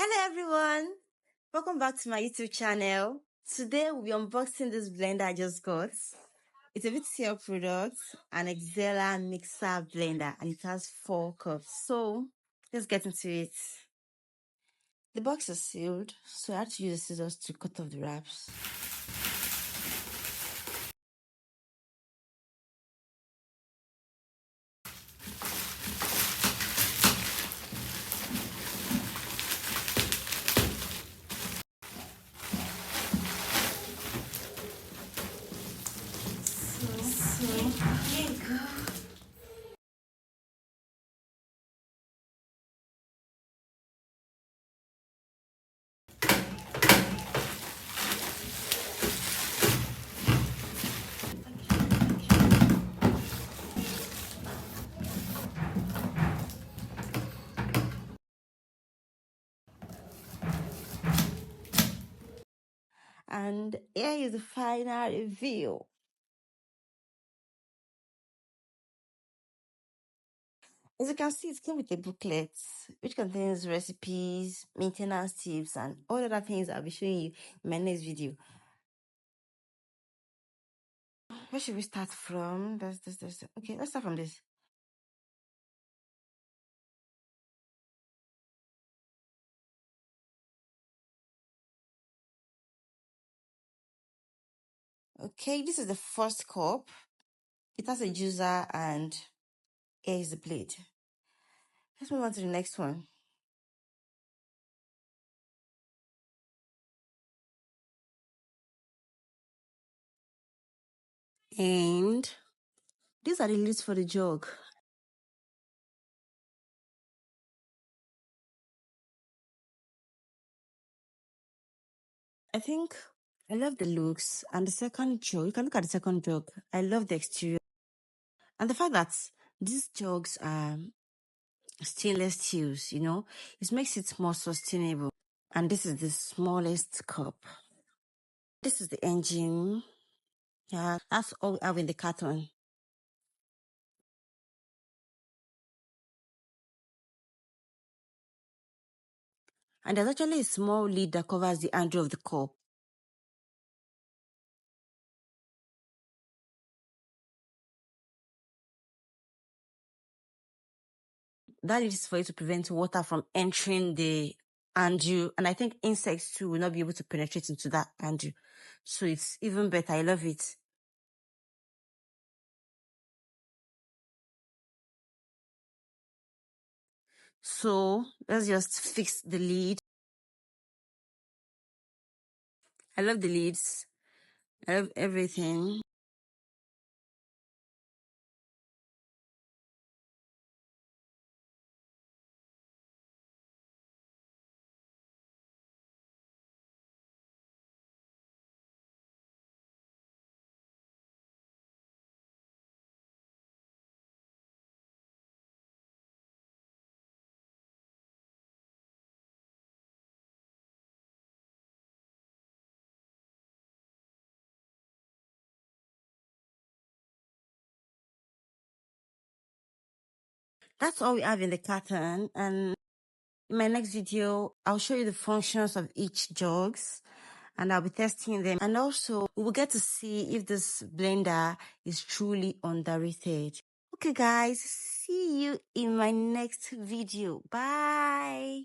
Hello everyone, welcome back to my YouTube channel. Today we'll be unboxing this blender I just got. It's a Vtcl product, an Excella mixer blender, and it has 4 cups. So let's get into it. The box is sealed, so I had to use the scissors to cut off the wraps. So here you go. And here is the final review. As you can see, it came with a booklet which contains recipes, maintenance tips, and all other things I'll be showing you in my next video. Where should we start from? Okay, let's start from this. Okay, this is the first cup. It has a juicer and here is the blade. Let's move on to the next one. And these are the lids for the jug. I think I love the looks, and the second jug, you can look at the second jug. I love the exterior and the fact that these jugs are stainless steels, it makes it more sustainable. And this is the smallest cup. This is the engine. Yeah, that's all we have in the carton. And there's actually a small lid that covers the handle of the cup. That is for you to prevent water from entering the handle. And I think insects too will not be able to penetrate into that handle. So it's even better. I love it. So let's just fix the lid. I love the lids. I love everything. That's all we have in the carton. And in my next video, I'll show you the functions of each jugs and I'll be testing them. And also, we will get to see if this blender is truly underrated. Okay, guys, see you in my next video. Bye.